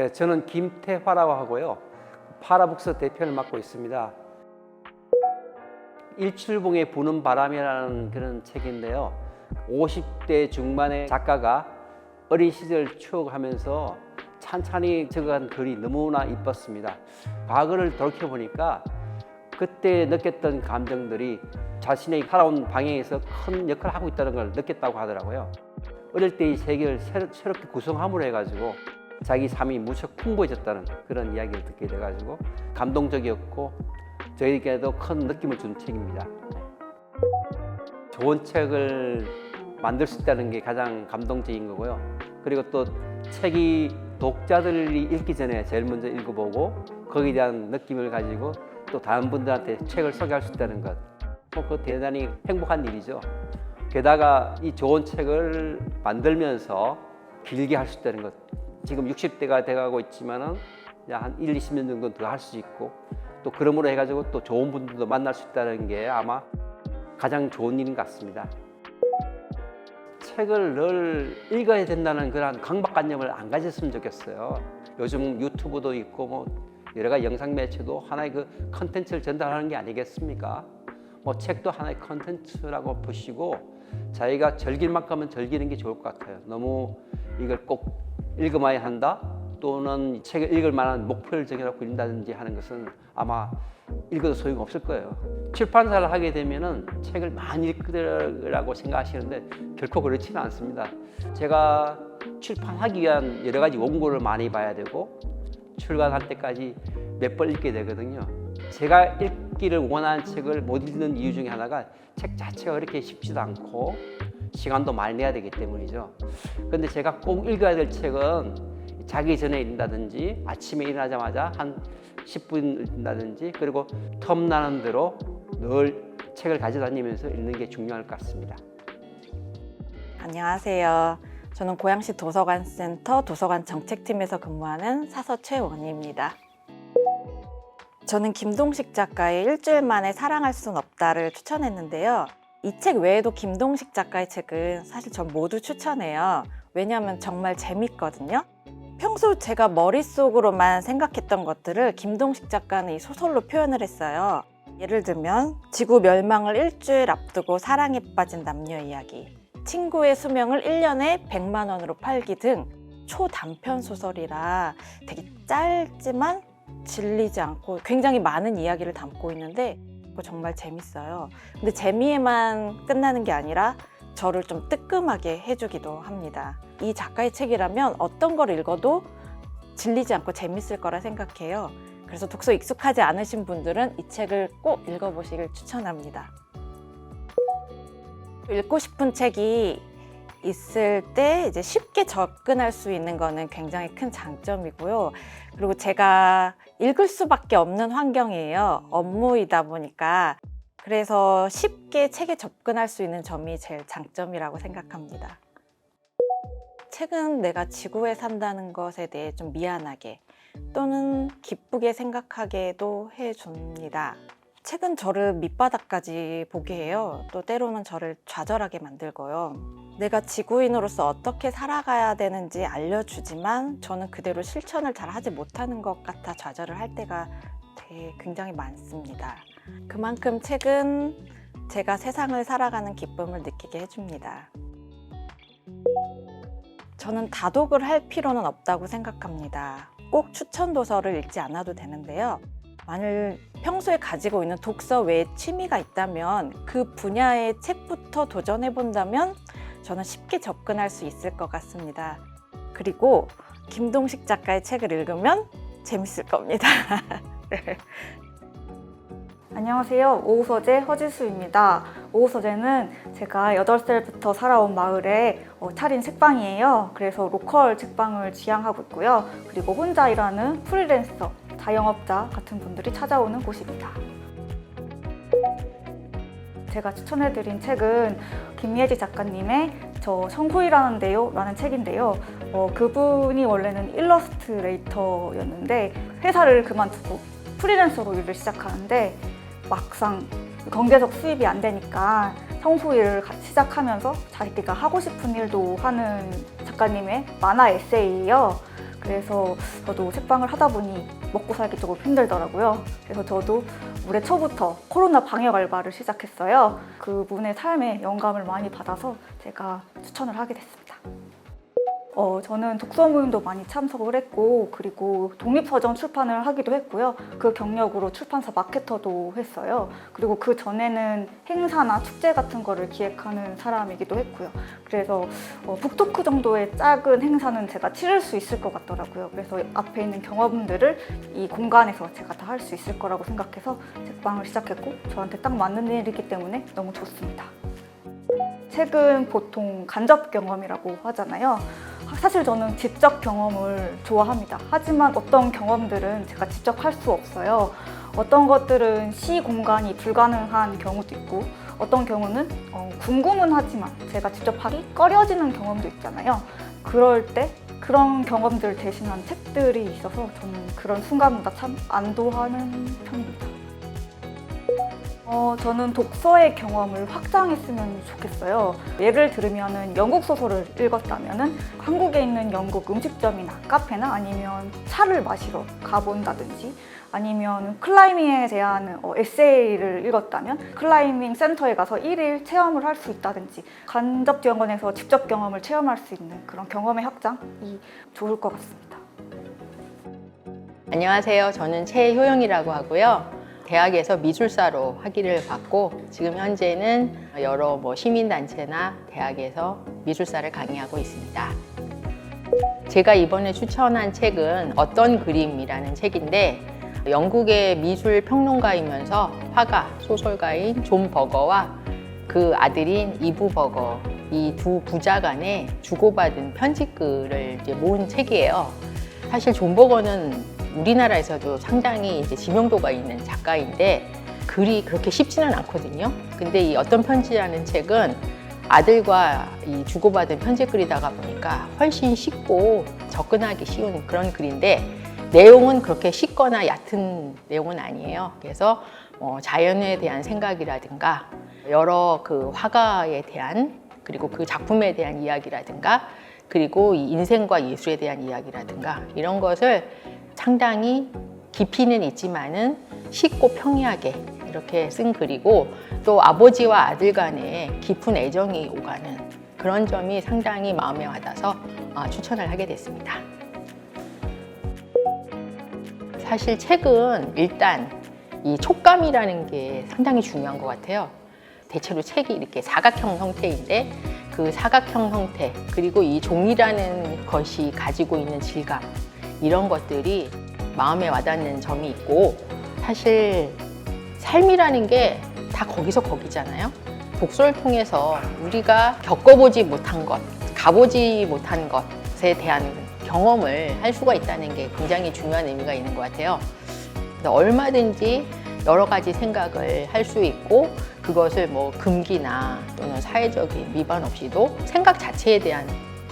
네, 저는 김태화라고 하고요. 파라북스 대표를 맡고 있습니다. 일출봉에 부는 바람이라는 그런 책인데요. 50대 중반의 작가가 어린 시절 추억하면서 찬찬히 적어간 글이 너무나 이뻤습니다. 과거를 돌이켜보니까 그때 느꼈던 감정들이 자신의 살아온 방향에서 큰 역할을 하고 있다는 걸 느꼈다고 하더라고요. 어릴 때 이 세계를 새롭게 구성함으로 해가지고 자기 삶이 무척 풍부해졌다는 그런 이야기를 듣게 돼가지고 감동적이었고 저에게도 큰 느낌을 준 책입니다. 좋은 책을 만들 수 있다는 게 가장 감동적인 거고요. 그리고 또 책이 독자들이 읽기 전에 제일 먼저 읽어보고 거기에 대한 느낌을 가지고 또 다른 분들한테 책을 소개할 수 있다는 것, 그거 대단히 행복한 일이죠. 게다가 이 좋은 책을 만들면서 길게 할 수 있다는 것, 지금 60대가 돼가고 있지만은 한 1, 20년 정도 더 할 수 있고 또 그러므로 해가지고 또 좋은 분들도 만날 수 있다는 게 아마 가장 좋은 일인 것 같습니다. 책을 늘 읽어야 된다는 그런 강박관념을 안 가졌으면 좋겠어요. 요즘 유튜브도 있고 뭐 여러 가지 영상 매체도 하나의 그 컨텐츠를 전달하는 게 아니겠습니까? 뭐 책도 하나의 컨텐츠라고 보시고 자기가 즐길 만큼은 즐기는 게 좋을 것 같아요. 너무 이걸 꼭 읽어봐야 한다 또는 책을 읽을 만한 목표를 정해놓고 읽는다든지 하는 것은 아마 읽어도 소용없을 거예요. 출판사를 하게 되면은 책을 많이 읽으라고 생각하시는데 결코 그렇지는 않습니다. 제가 출판하기 위한 여러 가지 원고를 많이 봐야 되고 출간할 때까지 몇 번 읽게 되거든요. 제가 읽기를 원하는 책을 못 읽는 이유 중에 하나가 책 자체가 그렇게 쉽지도 않고 시간도 많이 내야 되기 때문이죠. 그런데 제가 꼭 읽어야 될 책은 자기 전에 읽는다든지 아침에 일어나자마자 한 10분 읽는다든지 그리고 텀나는 대로 늘 책을 가져다니면서 읽는 게 중요할 것 같습니다. 안녕하세요. 저는 고양시 도서관센터 도서관 정책팀에서 근무하는 사서 최원희입니다. 저는 김동식 작가의 일주일 만에 사랑할 순 없다를 추천했는데요. 이 책 외에도 김동식 작가의 책은 사실 전 모두 추천해요. 왜냐하면 정말 재밌거든요. 평소 제가 머릿속으로만 생각했던 것들을 김동식 작가는 이 소설로 표현을 했어요. 예를 들면 지구 멸망을 일주일 앞두고 사랑에 빠진 남녀 이야기, 친구의 수명을 1년에 100만 원으로 팔기 등 초단편 소설이라 되게 짧지만 질리지 않고 굉장히 많은 이야기를 담고 있는데 정말 재밌어요. 근데 재미에만 끝나는 게 아니라 저를 좀 뜨끔하게 해주기도 합니다. 이 작가의 책이라면 어떤 걸 읽어도 질리지 않고 재밌을 거라 생각해요. 그래서 독서 익숙하지 않으신 분들은 이 책을 꼭 읽어보시길 추천합니다. 읽고 싶은 책이 있을 때 이제 쉽게 접근할 수 있는 거는 굉장히 큰 장점이고요. 그리고 제가 읽을 수밖에 없는 환경이에요. 업무이다 보니까. 그래서 쉽게 책에 접근할 수 있는 점이 제일 장점이라고 생각합니다. 책은 내가 지구에 산다는 것에 대해 좀 미안하게 또는 기쁘게 생각하게도 해줍니다. 책은 저를 밑바닥까지 보게 해요. 또 때로는 저를 좌절하게 만들고요. 내가 지구인으로서 어떻게 살아가야 되는지 알려주지만 저는 그대로 실천을 잘 하지 못하는 것 같아 좌절을 할 때가 굉장히 많습니다. 그만큼 책은 제가 세상을 살아가는 기쁨을 느끼게 해줍니다. 저는 다독을 할 필요는 없다고 생각합니다. 꼭 추천 도서를 읽지 않아도 되는데요. 만일 평소에 가지고 있는 독서 외에 취미가 있다면 그 분야의 책부터 도전해 본다면 저는 쉽게 접근할 수 있을 것 같습니다. 그리고 김동식 작가의 책을 읽으면 재밌을 겁니다. 네. 안녕하세요. 오후서재 허지수입니다. 오후서재는 제가 8살부터 살아온 마을에 차린 책방이에요. 그래서 로컬 책방을 지향하고 있고요. 그리고 혼자 일하는 프리랜서, 자영업자 같은 분들이 찾아오는 곳입니다. 제가 추천해드린 책은 김예지 작가님의 저 성후이라는데요 라는 책인데요. 그분이 원래는 일러스트레이터였는데 회사를 그만두고 프리랜서로 일을 시작하는데 막상 경제적 수입이 안 되니까 성수일을 시작하면서 자기가 하고 싶은 일도 하는 작가님의 만화 에세이예요. 그래서 저도 책방을 하다 보니 먹고 살기 조금 힘들더라고요. 그래서 저도 올해 초부터 코로나 방역 알바를 시작했어요. 그분의 삶에 영감을 많이 받아서 제가 추천을 하게 됐습니다. 저는 독서 모임도 많이 참석을 했고, 그리고 독립서점 출판을 하기도 했고요. 그 경력으로 출판사 마케터도 했어요. 그리고 그 전에는 행사나 축제 같은 거를 기획하는 사람이기도 했고요. 그래서 북토크 정도의 작은 행사는 제가 치를 수 있을 것 같더라고요. 그래서 앞에 있는 경험들을 이 공간에서 제가 다 할 수 있을 거라고 생각해서 책방을 시작했고, 저한테 딱 맞는 일이기 때문에 너무 좋습니다. 책은 보통 간접 경험이라고 하잖아요. 사실 저는 직접 경험을 좋아합니다. 하지만 어떤 경험들은 제가 직접 할 수 없어요. 어떤 것들은 시 공간이 불가능한 경우도 있고, 어떤 경우는 궁금은 하지만 제가 직접 하기 꺼려지는 경험도 있잖아요. 그럴 때 그런 경험들을 대신한 책들이 있어서 저는 그런 순간마다 참 안도하는 편입니다. 저는 독서의 경험을 확장했으면 좋겠어요. 예를 들면 영국 소설을 읽었다면 한국에 있는 영국 음식점이나 카페나 아니면 차를 마시러 가본다든지, 아니면 클라이밍에 대한 에세이를 읽었다면 클라이밍 센터에 가서 1일 체험을 할 수 있다든지, 간접 경험에서 직접 경험을 체험할 수 있는 그런 경험의 확장이 좋을 것 같습니다. 안녕하세요. 저는 최효영이라고 하고요. 대학에서 미술사로 학위를 받고 지금 현재는 여러 시민단체나 대학에서 미술사를 강의하고 있습니다. 제가 이번에 추천한 책은 어떤 그림이라는 책인데, 영국의 미술 평론가이면서 화가, 소설가인 존 버거와 그 아들인 이브 버거, 이 두 부자 간에 주고받은 편지글을 모은 책이에요. 사실 존 버거는 우리나라에서도 상당히 지명도가 있는 작가인데 글이 그렇게 쉽지는 않거든요. 근데 이 어떤 편지라는 책은 아들과 이 주고받은 편지글이다가 보니까 훨씬 쉽고 접근하기 쉬운 그런 글인데, 내용은 그렇게 쉽거나 얕은 내용은 아니에요. 그래서 자연에 대한 생각이라든가 여러 그 화가에 대한, 그리고 그 작품에 대한 이야기라든가, 그리고 이 인생과 예술에 대한 이야기라든가 이런 것을 상당히 깊이는 있지만은 쉽고 평이하게 이렇게 쓴 글이고, 또 아버지와 아들 간에 깊은 애정이 오가는 그런 점이 상당히 마음에 와닿아서 추천을 하게 됐습니다. 사실 책은 일단 이 촉감이라는 게 상당히 중요한 것 같아요. 대체로 책이 이렇게 사각형 형태인데 그 사각형 형태, 그리고 이 종이라는 것이 가지고 있는 질감, 이런 것들이 마음에 와닿는 점이 있고, 사실 삶이라는 게 다 거기서 거기잖아요. 독서를 통해서 우리가 겪어보지 못한 것, 가보지 못한 것에 대한 경험을 할 수가 있다는 게 굉장히 중요한 의미가 있는 것 같아요. 그래서 얼마든지 여러 가지 생각을 할 수 있고, 그것을 금기나 또는 사회적인 위반 없이도 생각 자체에 대한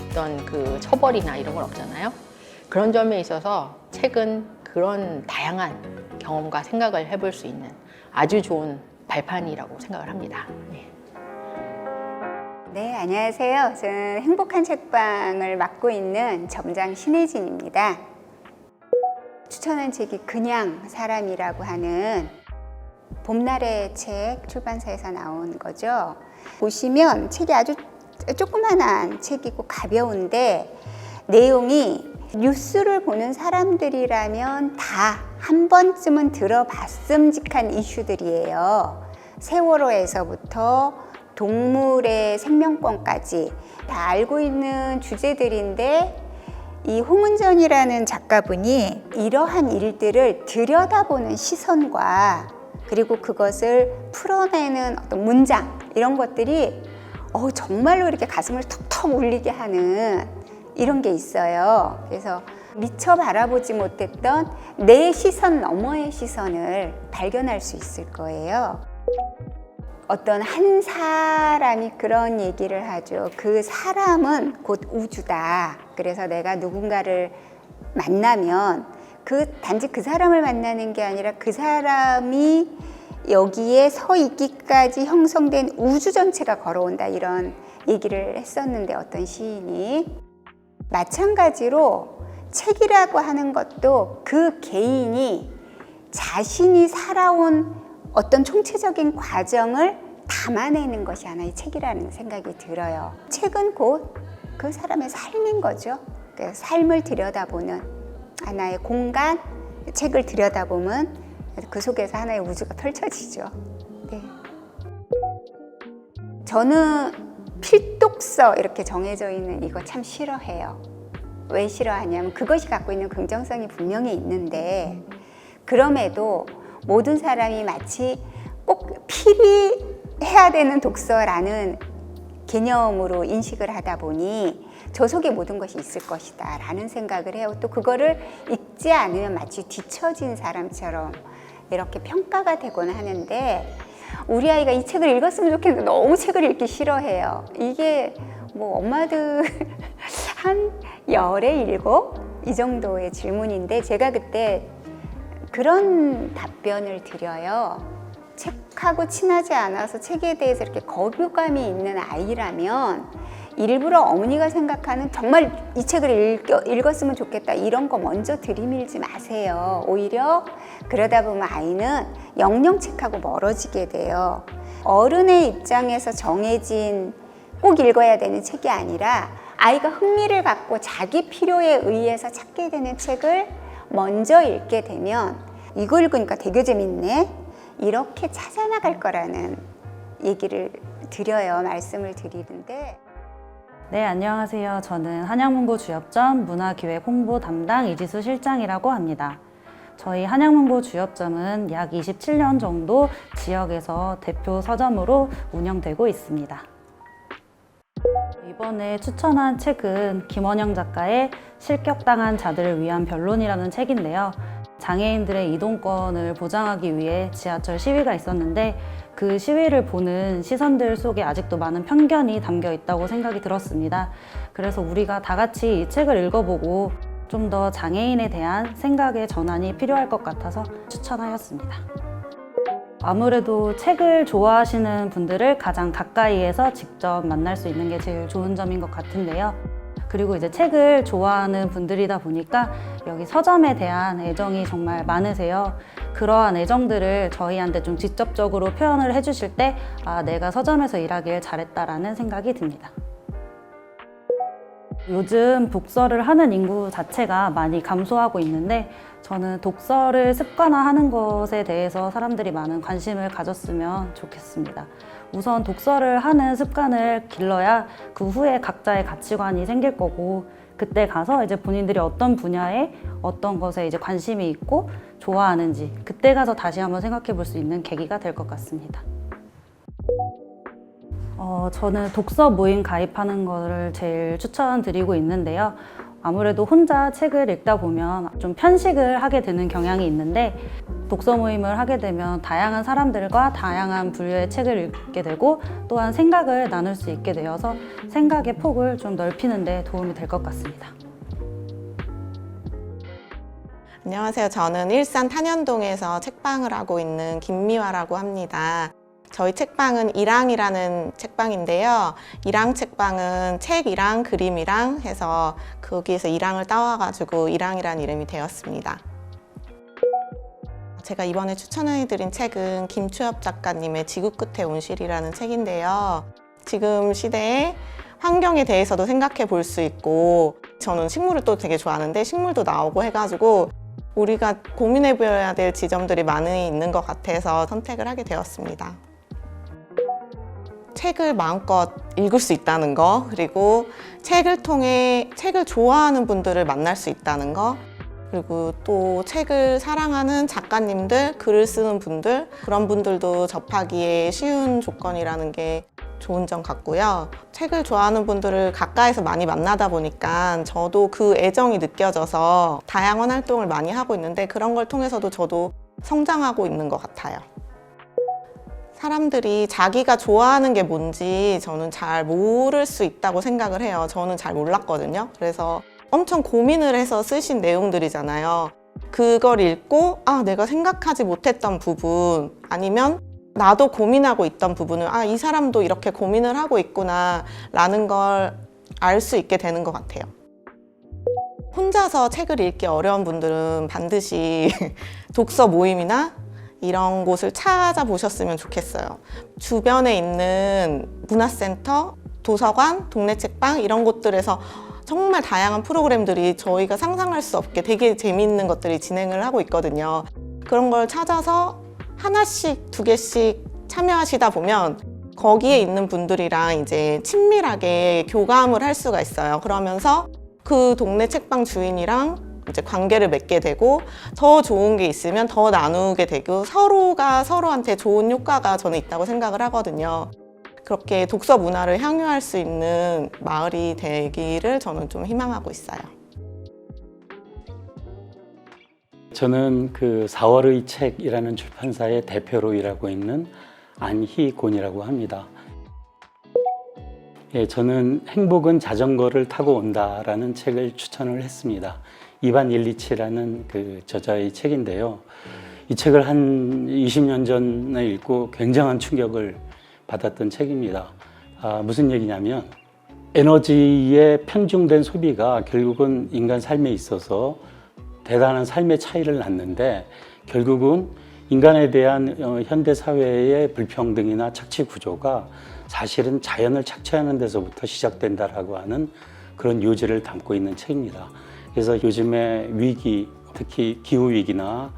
어떤 그 처벌이나 이런 건 없잖아요. 그런 점에 있어서 책은 그런 다양한 경험과 생각을 해볼 수 있는 아주 좋은 발판이라고 생각을 합니다. 네. 네, 안녕하세요. 저는 행복한 책방을 맡고 있는 점장 신혜진입니다. 추천한 책이 그냥 사람이라고 하는 봄날의 책, 출판사에서 나온 거죠. 보시면 책이 아주 조그만한 책이고 가벼운데, 내용이 뉴스를 보는 사람들이라면 다 한 번쯤은 들어봤음직한 이슈들이에요. 세월호에서부터 동물의 생명권까지 다 알고 있는 주제들인데, 이 홍은전이라는 작가분이 이러한 일들을 들여다보는 시선과, 그리고 그것을 풀어내는 어떤 문장, 이런 것들이 정말로 이렇게 가슴을 턱턱 울리게 하는 이런 게 있어요. 그래서 미처 바라보지 못했던 내 시선 너머의 시선을 발견할 수 있을 거예요. 어떤 한 사람이 그런 얘기를 하죠. 그 사람은 곧 우주다. 그래서 내가 누군가를 만나면 단지 그 사람을 만나는 게 아니라 그 사람이 여기에 서 있기까지 형성된 우주 전체가 걸어온다, 이런 얘기를 했었는데, 어떤 시인이. 마찬가지로 책이라고 하는 것도 그 개인이 자신이 살아온 어떤 총체적인 과정을 담아내는 것이 하나의 책이라는 생각이 들어요. 책은 곧 그 사람의 삶인 거죠. 그 삶을 들여다보는 하나의 공간, 책을 들여다보면 그 속에서 하나의 우주가 펼쳐지죠. 네. 저는 필독서 이렇게 정해져 있는 이거 참 싫어해요. 왜 싫어하냐면 그것이 갖고 있는 긍정성이 분명히 있는데 그럼에도 모든 사람이 마치 꼭 필히해야 되는 독서라는 개념으로 인식을 하다 보니 저 속에 모든 것이 있을 것이다 라는 생각을 해요. 또 그거를 읽지 않으면 마치 뒤처진 사람처럼 이렇게 평가가 되곤 하는데 우리 아이가 이 책을 읽었으면 좋겠는데 너무 책을 읽기 싫어해요. 이게 뭐 엄마들 한 10에 7? 이 정도의 질문인데 제가 그때 그런 답변을 드려요. 책하고 친하지 않아서 책에 대해서 이렇게 거부감이 있는 아이라면 일부러 어머니가 생각하는 정말 이 책을 읽었으면 좋겠다 이런 거 먼저 들이밀지 마세요. 오히려 그러다 보면 아이는 영영 책하고 멀어지게 돼요. 어른의 입장에서 정해진 꼭 읽어야 되는 책이 아니라 아이가 흥미를 갖고 자기 필요에 의해서 찾게 되는 책을 먼저 읽게 되면 이거 읽으니까 되게 재밌네 이렇게 찾아나갈 거라는 얘기를 드려요. 말씀을 드리는데 네, 안녕하세요. 저는 한양문고 주엽점 문화기획 홍보 담당 이지수 실장이라고 합니다. 저희 한양문고 주엽점은 약 27년 정도 지역에서 대표 서점으로 운영되고 있습니다. 이번에 추천한 책은 김원영 작가의 실격당한 자들을 위한 변론이라는 책인데요. 장애인들의 이동권을 보장하기 위해 지하철 시위가 있었는데 그 시위를 보는 시선들 속에 아직도 많은 편견이 담겨 있다고 생각이 들었습니다. 그래서 우리가 다 같이 이 책을 읽어보고 좀 더 장애인에 대한 생각의 전환이 필요할 것 같아서 추천하였습니다. 아무래도 책을 좋아하시는 분들을 가장 가까이에서 직접 만날 수 있는 게 제일 좋은 점인 것 같은데요. 그리고 이제 책을 좋아하는 분들이다 보니까 여기 서점에 대한 애정이 정말 많으세요. 그러한 애정들을 저희한테 좀 직접적으로 표현을 해주실 때 아, 내가 서점에서 일하길 잘했다라는 생각이 듭니다. 요즘 독서를 하는 인구 자체가 많이 감소하고 있는데 저는 독서를 습관화하는 것에 대해서 사람들이 많은 관심을 가졌으면 좋겠습니다. 우선 독서를 하는 습관을 길러야 그 후에 각자의 가치관이 생길 거고 그때 가서 이제 본인들이 어떤 분야에 어떤 것에 이제 관심이 있고 좋아하는지 그때 가서 다시 한번 생각해 볼 수 있는 계기가 될 것 같습니다. 저는 독서 모임 가입하는 거를 제일 추천드리고 있는데요. 아무래도 혼자 책을 읽다 보면 좀 편식을 하게 되는 경향이 있는데 독서 모임을 하게 되면 다양한 사람들과 다양한 분류의 책을 읽게 되고 또한 생각을 나눌 수 있게 되어서 생각의 폭을 좀 넓히는 데 도움이 될 것 같습니다. 안녕하세요. 저는 일산 탄현동에서 책방을 하고 있는 김미화라고 합니다. 저희 책방은 일항이라는 책방인데요. 일항 책방은 책이랑 그림이랑 해서 거기에서 일항을 따와가지고 일항이라는 이름이 되었습니다. 제가 이번에 추천해드린 책은 김추엽 작가님의 지구 끝에 온실이라는 책인데요. 지금 시대에 환경에 대해서도 생각해 볼 수 있고 저는 식물을 또 되게 좋아하는데 식물도 나오고 해가지고 우리가 고민해 봐야 될 지점들이 많이 있는 것 같아서 선택을 하게 되었습니다. 책을 마음껏 읽을 수 있다는 거, 그리고 책을 통해 책을 좋아하는 분들을 만날 수 있다는 거, 그리고 또 책을 사랑하는 작가님들, 글을 쓰는 분들, 그런 분들도 접하기에 쉬운 조건이라는 게 좋은 점 같고요. 책을 좋아하는 분들을 가까이서 많이 만나다 보니까 저도 그 애정이 느껴져서 다양한 활동을 많이 하고 있는데 그런 걸 통해서도 저도 성장하고 있는 것 같아요. 사람들이 자기가 좋아하는 게 뭔지 저는 잘 모를 수 있다고 생각을 해요. 저는 잘 몰랐거든요. 그래서 엄청 고민을 해서 쓰신 내용들이잖아요. 그걸 읽고 아, 내가 생각하지 못했던 부분 아니면 나도 고민하고 있던 부분을 아, 이 사람도 이렇게 고민을 하고 있구나 라는 걸 알 수 있게 되는 것 같아요. 혼자서 책을 읽기 어려운 분들은 반드시 독서 모임이나 이런 곳을 찾아보셨으면 좋겠어요. 주변에 있는 문화센터, 도서관, 동네 책방 이런 곳들에서 정말 다양한 프로그램들이 저희가 상상할 수 없게 되게 재미있는 것들이 진행을 하고 있거든요. 그런 걸 찾아서 하나씩, 두 개씩 참여하시다 보면 거기에 있는 분들이랑 이제 친밀하게 교감을 할 수가 있어요. 그러면서 그 동네 책방 주인이랑 이제 관계를 맺게 되고 더 좋은 게 있으면 더 나누게 되고 서로가 서로한테 좋은 효과가 저는 있다고 생각을 하거든요. 그렇게 독서 문화를 향유할 수 있는 마을이 되기를 저는 좀 희망하고 있어요. 저는 그 4월의 책이라는 출판사의 대표로 일하고 있는 안희곤이라고 합니다. 예, 저는 행복은 자전거를 타고 온다라는 책을 추천을 했습니다. 이반 일리치라는 그 저자의 책인데요. 이 책을 한 20년 전에 읽고 굉장한 충격을 받았던 책입니다. 무슨 얘기냐면 에너지의 편중된 소비가 결국은 인간 삶에 있어서 대단한 삶의 차이를 낳는데 결국은 인간에 대한 현대 사회의 불평등이나 착취 구조가 사실은 자연을 착취하는 데서부터 시작된다라고 하는 그런 요지를 담고 있는 책입니다. 그래서 요즘의 위기, 특히 기후 위기나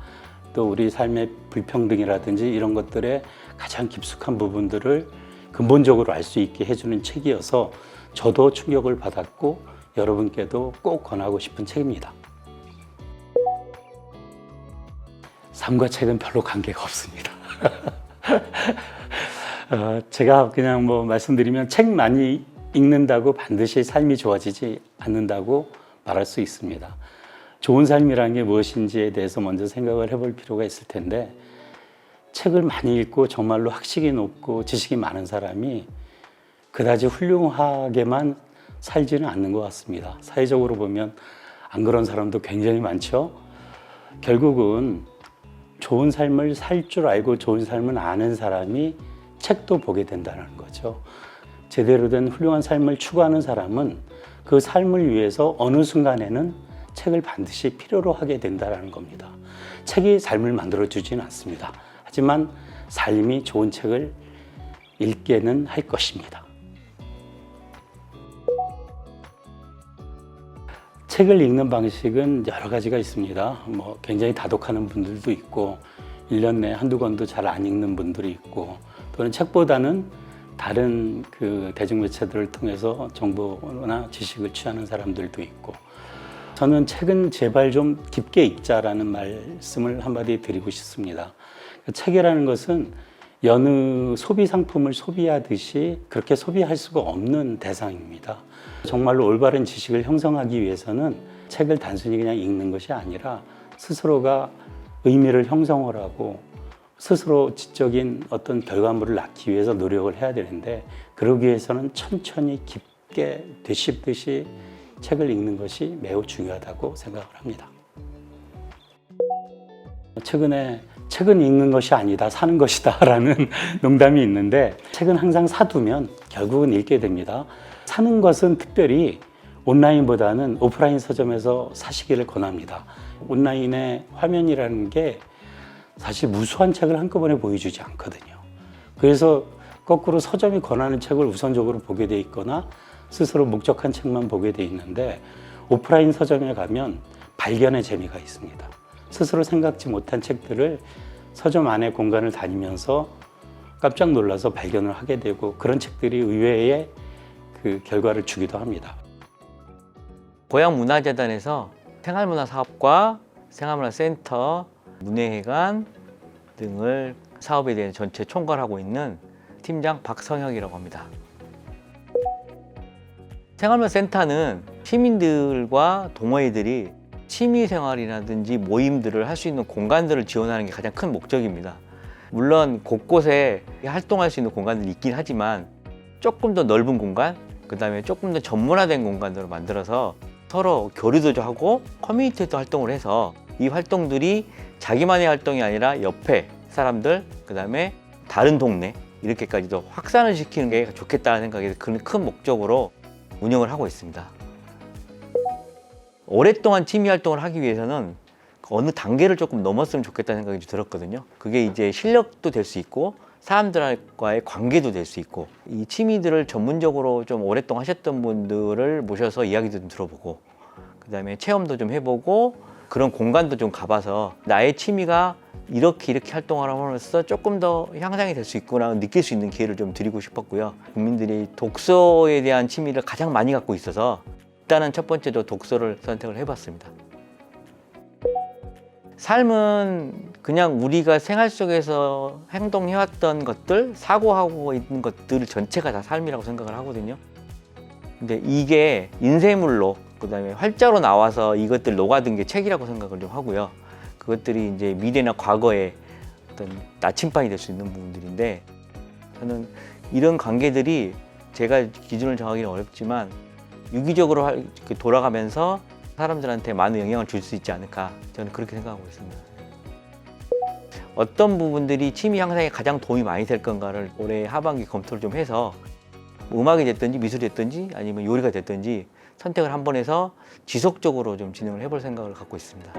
또 우리 삶의 불평등이라든지 이런 것들의 가장 깊숙한 부분들을 근본적으로 알 수 있게 해주는 책이어서 저도 충격을 받았고 여러분께도 꼭 권하고 싶은 책입니다. 삶과 책은 별로 관계가 없습니다. 제가 그냥 뭐 말씀드리면 책 많이 읽는다고 반드시 삶이 좋아지지 않는다고 말할 수 있습니다. 좋은 삶이라는 게 무엇인지에 대해서 먼저 생각을 해볼 필요가 있을 텐데 책을 많이 읽고 정말로 학식이 높고 지식이 많은 사람이 그다지 훌륭하게만 살지는 않는 것 같습니다. 사회적으로 보면 안 그런 사람도 굉장히 많죠. 결국은 좋은 삶을 살 줄 알고 좋은 삶을 아는 사람이 책도 보게 된다는 거죠. 제대로 된 훌륭한 삶을 추구하는 사람은 그 삶을 위해서 어느 순간에는 책을 반드시 필요로 하게 된다는 겁니다. 책이 삶을 만들어주지는 않습니다. 하지만 삶이 좋은 책을 읽게는 할 것입니다. 책을 읽는 방식은 여러 가지가 있습니다. 뭐 굉장히 다독하는 분들도 있고 1년 내에 한두 권도 잘 안 읽는 분들이 있고 또는 책보다는 다른 그 대중매체들을 통해서 정보나 지식을 취하는 사람들도 있고 저는 책은 제발 좀 깊게 읽자라는 말씀을 한마디 드리고 싶습니다. 책이라는 것은 여느 소비 상품을 소비하듯이 그렇게 소비할 수가 없는 대상입니다. 정말로 올바른 지식을 형성하기 위해서는 책을 단순히 그냥 읽는 것이 아니라 스스로가 의미를 형성을 하고 스스로 지적인 어떤 결과물을 낳기 위해서 노력을 해야 되는데 그러기 위해서는 천천히 깊게 되씹듯이 책을 읽는 것이 매우 중요하다고 생각을 합니다. 최근에 책은 읽는 것이 아니다, 사는 것이다 라는 농담이 있는데 책은 항상 사두면 결국은 읽게 됩니다. 사는 것은 특별히 온라인보다는 오프라인 서점에서 사시기를 권합니다. 온라인의 화면이라는 게 사실 무수한 책을 한꺼번에 보여주지 않거든요. 그래서 거꾸로 서점이 권하는 책을 우선적으로 보게 돼 있거나 스스로 목적한 책만 보게 돼 있는데 오프라인 서점에 가면 발견의 재미가 있습니다. 스스로 생각지 못한 책들을 서점 안의 공간을 다니면서 깜짝 놀라서 발견을 하게 되고 그런 책들이 의외의 그 결과를 주기도 합니다. 고향문화재단에서 생활문화사업과 생활문화센터, 문예회관 등을 사업에 대해 전체 총괄하고 있는 팀장 박성혁이라고 합니다. 생활문화센터는 시민들과 동호회들이 취미생활이라든지 모임들을 할 수 있는 공간들을 지원하는 게 가장 큰 목적입니다. 물론 곳곳에 활동할 수 있는 공간들이 있긴 하지만 조금 더 넓은 공간, 그 다음에 조금 더 전문화된 공간들을 만들어서 서로 교류도 하고 커뮤니티도 활동을 해서 이 활동들이 자기만의 활동이 아니라 옆에 사람들, 그 다음에 다른 동네 이렇게까지도 확산을 시키는 게 좋겠다는 생각이 큰 목적으로 운영을 하고 있습니다. 오랫동안 취미 활동을 하기 위해서는 어느 단계를 조금 넘었으면 좋겠다는 생각이 좀 들었거든요. 그게 이제 실력도 될 수 있고 사람들과의 관계도 될 수 있고, 이 취미들을 전문적으로 좀 오랫동안 하셨던 분들을 모셔서 이야기도 좀 들어보고, 그다음에 체험도 좀 해보고, 그런 공간도 좀 가봐서 나의 취미가 이렇게 활동을 함으로써 조금 더 향상이 될 수 있구나 느낄 수 있는 기회를 좀 드리고 싶었고요. 국민들이 독서에 대한 취미를 가장 많이 갖고 있어서 일단은 첫 번째로 독서를 선택을 해봤습니다. 삶은 그냥 우리가 생활 속에서 행동해왔던 것들, 사고하고 있는 것들 전체가 다 삶이라고 생각을 하거든요. 근데 이게 인쇄물로, 그다음에 활자로 나와서 이것들 녹아든 게 책이라고 생각을 좀 하고요. 그것들이 이제 미래나 과거의 어떤 나침반이 될 수 있는 부분들인데, 저는 이런 관계들이 제가 기준을 정하기는 어렵지만 유기적으로 돌아가면서 사람들한테 많은 영향을 줄 수 있지 않을까, 저는 그렇게 생각하고 있습니다. 어떤 부분들이 취미 향상에 가장 도움이 많이 될 건가를 올해 하반기 검토를 좀 해서 음악이 됐든지 미술이 됐든지 아니면 요리가 됐든지 선택을 한번 해서 지속적으로 좀 진행을 해볼 생각을 갖고 있습니다.